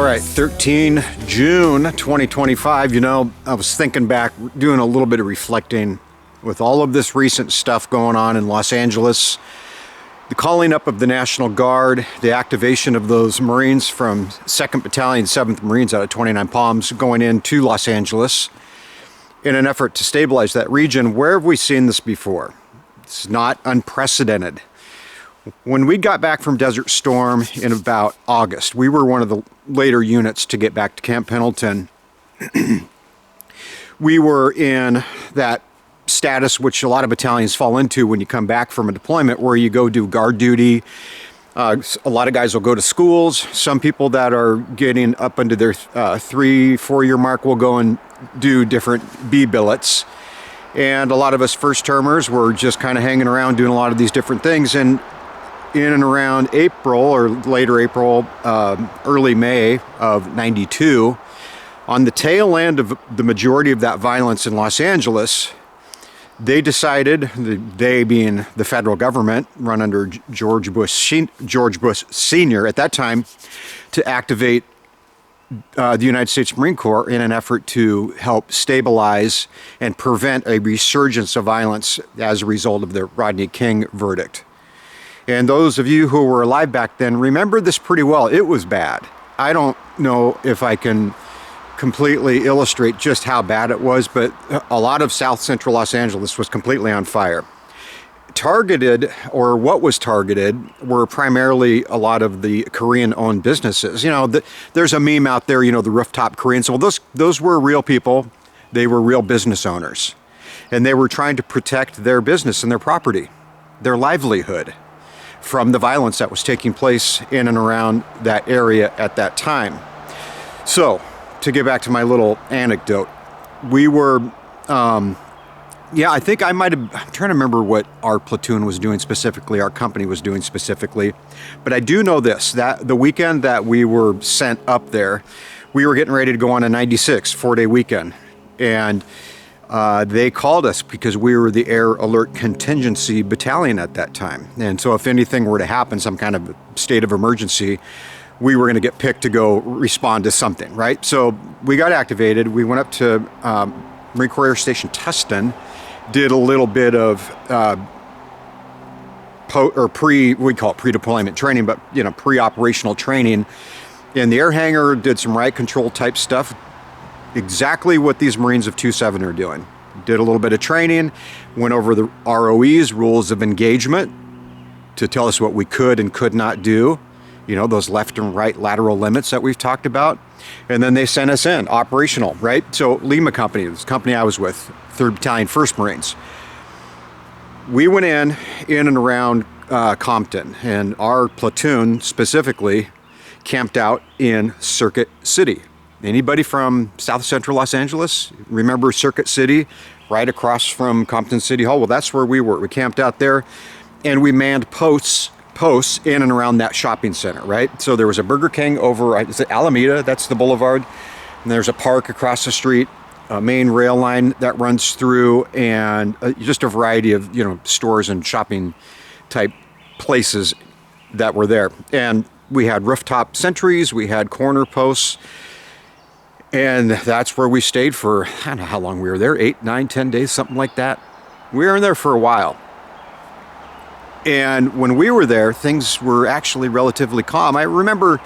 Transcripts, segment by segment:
right, 13 June 2025. You know, I was thinking back, doing a little bit of reflecting with all of this recent stuff going on in Los Angeles. The calling up of the National Guard, the activation of those Marines from 2nd Battalion, 7th Marines out of 29 Palms going into Los Angeles in an effort to stabilize that region. Where have we seen this before? It's not unprecedented. When we got back from Desert Storm in about August, we were one of the later units to get back to Camp Pendleton. We were in that status which a lot of battalions fall into when you come back from a deployment, where you go do guard duty. A lot of guys will go to schools. Some people that are getting up into their 3-4 year mark will go and do different B billets. And a lot of us first termers were just kind of hanging around doing a lot of these different things. And in and around April or later April, early May of '92, on the tail end of the majority of that violence in Los Angeles, they decided, they being the federal government run under George Bush Sr. at that time, to activate the United States Marine Corps in an effort to help stabilize and prevent a resurgence of violence as a result of the Rodney King verdict. And those of you who were alive back then remember this pretty well. It was bad. I don't know if I can completely illustrate just how bad it was, but a lot of South Central Los Angeles was completely on fire. Targeted, or what was targeted, were primarily a lot of the Korean-owned businesses. You know, there's a meme out there, you know, the rooftop Koreans. Well, those were real people. They were real business owners. And they were trying to protect their business and their property, their livelihood, from the violence that was taking place in and around that area at that time. So, to get back to my little anecdote, we were, I think I might have, I'm trying to remember what our platoon was doing specifically, our company was doing specifically, but I do know this, that the weekend that we were sent up there, we were getting ready to go on a 96 4-day weekend, and they called us because we were the Air Alert Contingency Battalion at that time. And so if anything were to happen, some kind of state of emergency, we were going to get picked to go respond to something, right? So we got activated. We went up to Marine Corps Air Station Tustin, did a little bit of we call it pre-deployment training, but you know, pre-operational training in the air hangar, did some riot control type stuff. Exactly what these Marines of 2-7 are doing. Did a little bit of training, went over the ROEs, rules of engagement, to tell us what we could and could not do. You know, those left and right lateral limits that we've talked about. And then they sent us in, operational, right? So Lima Company, this company I was with, 3rd Battalion, 1st Marines. We went in and around Compton, and our platoon specifically camped out in Circuit City. Anybody from South Central Los Angeles remember Circuit City, right across from Compton City Hall? Well, that's where we were. We camped out there, and we manned posts in and around that shopping center, right? So there was a Burger King over, is it Alameda? That's the boulevard. And there's a park across the street, a main rail line that runs through, and just a variety of, you know, stores and shopping type places that were there. And we had rooftop sentries, we had corner posts, and that's where we stayed for, I don't know how long we were there, 8, 9, 10 days, something like that. We were in there for a while. And when we were there, things were actually relatively calm. I remember,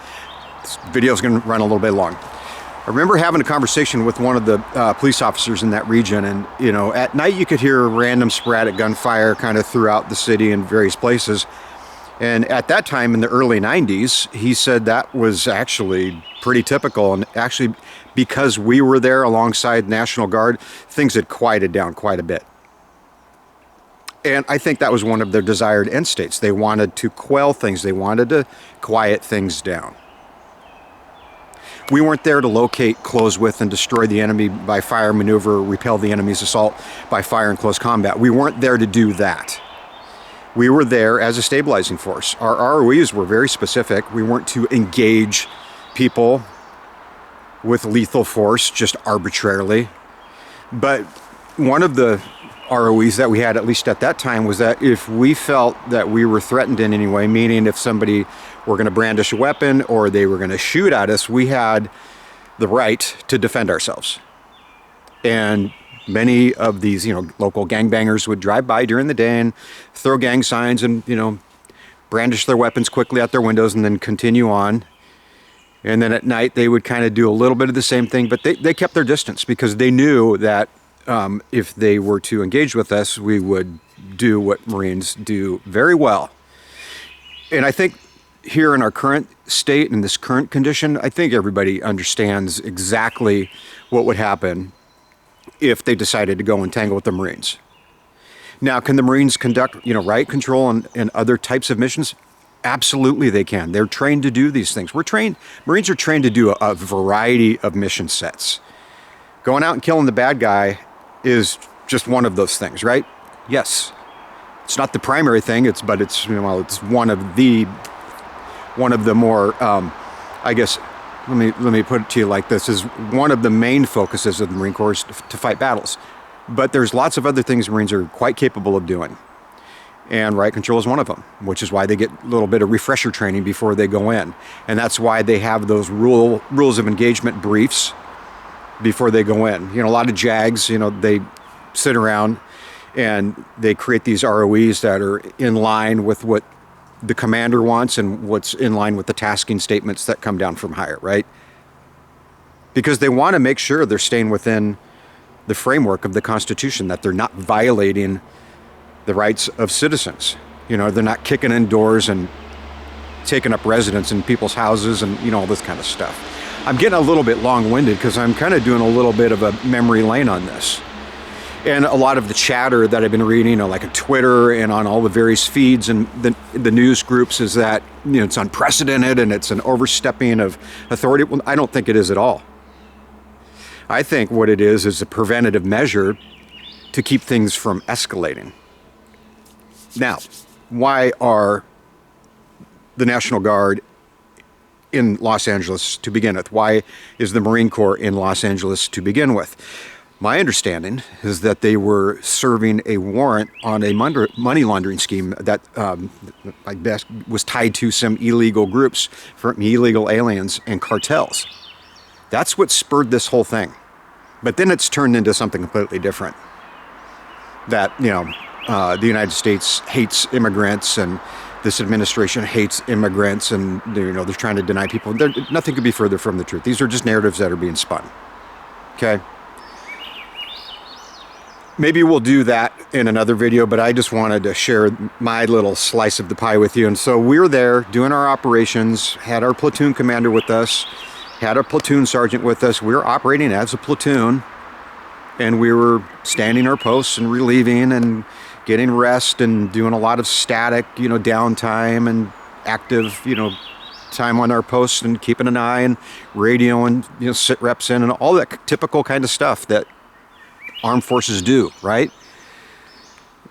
this video's going to run a little bit long. I remember having a conversation with one of the police officers in that region, and you know, at night you could hear random sporadic gunfire kind of throughout the city in various places. And at that time, in the early 90s, he said that was actually pretty typical. And actually, because we were there alongside National Guard, things had quieted down quite a bit. And I think that was one of their desired end states. They wanted to quell things. They wanted to quiet things down. We weren't there to locate, close with, and destroy the enemy by fire, maneuver, repel the enemy's assault by fire in close combat. We weren't there to do that. We were there as a stabilizing force. Our ROEs were very specific. We weren't to engage people with lethal force just arbitrarily. But one of the ROEs that we had, at least at that time, was that if we felt that we were threatened in any way, meaning if somebody were going to brandish a weapon or they were going to shoot at us, we had the right to defend ourselves. And many of these, local gangbangers would drive by during the day and throw gang signs and, brandish their weapons quickly out their windows and then continue on. And then at night they would kind of do a little bit of the same thing, but they kept their distance because they knew that if they were to engage with us, we would do what Marines do very well. And I think here in our current state, in this current condition, I think everybody understands exactly what would happen if they decided to go and tangle with the Marines. Now, can the Marines conduct, riot control and other types of missions? Absolutely they can. They're trained to do these things. Marines are trained to do a variety of mission sets. Going out and killing the bad guy is just one of those things, right? Yes. It's not the primary thing, it's one of the more, I guess, let me put it to you like this, is one of the main focuses of the Marine Corps is to fight battles. But there's lots of other things Marines are quite capable of doing. And riot control is one of them, which is why they get a little bit of refresher training before they go in. And that's why they have those rules of engagement briefs before they go in. A lot of JAGs, they sit around and they create these ROEs that are in line with what the commander wants and what's in line with the tasking statements that come down from higher, right? Because they want to make sure they're staying within the framework of the Constitution, that they're not violating the rights of citizens. They're not kicking in doors and taking up residence in people's houses and, all this kind of stuff. I'm getting a little bit long-winded because I'm kind of doing a little bit of a memory lane on this. And a lot of the chatter that I've been reading, like on Twitter and on all the various feeds and the news groups, is that, it's unprecedented and it's an overstepping of authority. Well, I don't think it is at all. I think what it is a preventative measure to keep things from escalating. Now, why are the National Guard in Los Angeles to begin with? Why is the Marine Corps in Los Angeles to begin with? My understanding is that they were serving a warrant on a money laundering scheme that I guess was tied to some illegal groups, from illegal aliens and cartels. That's what spurred this whole thing. But then it's turned into something completely different. That, the United States hates immigrants and this administration hates immigrants and, they're trying to deny people. Nothing could be further from the truth. These are just narratives that are being spun. Okay? Maybe we'll do that in another video, but I just wanted to share my little slice of the pie with you. And so we were there doing our operations, had our platoon commander with us, had a platoon sergeant with us. We were operating as a platoon, and we were standing our posts and relieving and getting rest and doing a lot of static, downtime and active, time on our posts and keeping an eye and radio and, sit reps in and all that typical kind of stuff that armed forces do, right?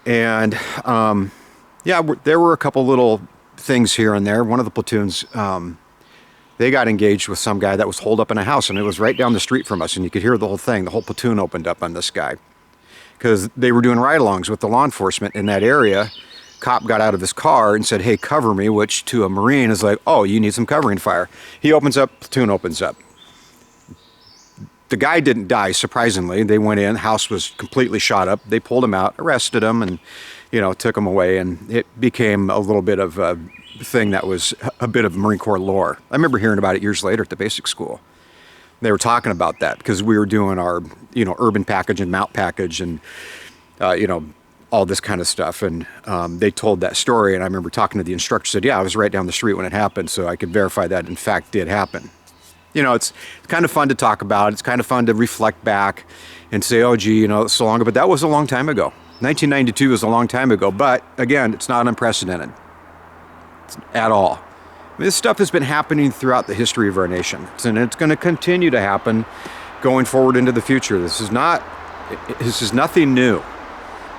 And, there were a couple little things here and there. One of the platoons, they got engaged with some guy that was holed up in a house, and it was right down the street from us, and you could hear the whole thing. The whole platoon opened up on this guy because they were doing ride-alongs with the law enforcement in that area. Cop got out of his car and said, "Hey, cover me," which to a Marine is like, "Oh, you need some covering fire." He opens up, platoon opens up. The guy didn't die, surprisingly. They went in, house was completely shot up. They pulled him out, arrested him, and, took him away, and it became a little bit of a thing that was a bit of Marine Corps lore. I remember hearing about it years later at the basic school. They were talking about that because we were doing our, urban package and mount package and, all this kind of stuff. And they told that story. And I remember talking to the instructor, said, "Yeah, I was right down the street when it happened." So I could verify that in fact did happen. It's kind of fun to talk about. It's kind of fun to reflect back and say, "Oh, gee, it's so long ago." But that was a long time ago. 1992 was a long time ago. But again, it's not unprecedented at all. This stuff has been happening throughout the history of our nation, and it's going to continue to happen going forward into the future. This is nothing new,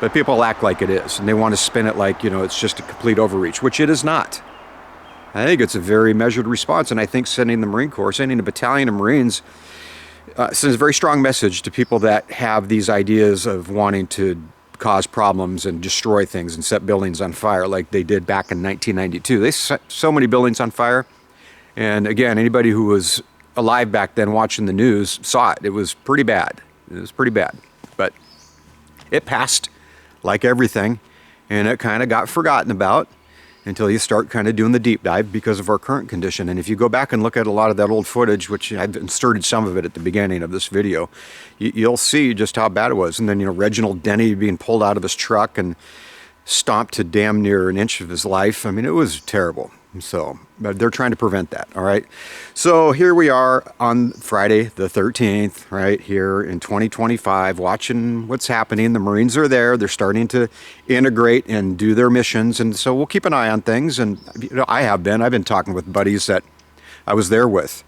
but people act like it is, and they want to spin it like, it's just a complete overreach, which it is not. I think it's a very measured response, and I think sending the Marine Corps, sending a battalion of Marines, sends a very strong message to people that have these ideas of wanting to cause problems and destroy things and set buildings on fire like they did back in 1992. They set so many buildings on fire. And again, anybody who was alive back then watching the news saw it. It was pretty bad. It was pretty bad. But it passed like everything, and it kind of got forgotten about until you start kind of doing the deep dive because of our current condition. And if you go back and look at a lot of that old footage, which I've inserted some of it at the beginning of this video, you'll see just how bad it was. And then, Reginald Denny being pulled out of his truck and stomped to damn near an inch of his life. I mean, it was terrible. So, but they're trying to prevent that, all right? So here we are on Friday the 13th, right here in 2025, watching what's happening. The Marines are there. They're starting to integrate and do their missions. And so we'll keep an eye on things. And I've been talking with buddies that I was there with.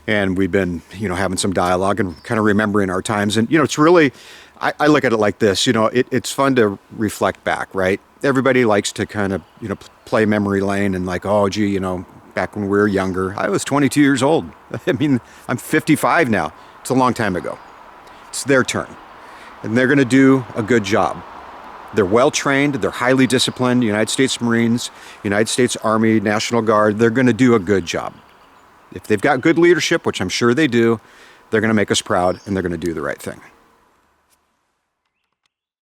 And we've been, having some dialogue and kind of remembering our times. And, it's really, I look at it like this, it's fun to reflect back, right? Everybody likes to kind of, play memory lane and like, oh, gee, back when we were younger, I was 22 years old. I mean, I'm 55 now. It's a long time ago. It's their turn. And they're going to do a good job. They're well trained. They're highly disciplined. United States Marines, United States Army, National Guard, they're going to do a good job. If they've got good leadership, which I'm sure they do, they're going to make us proud and they're going to do the right thing.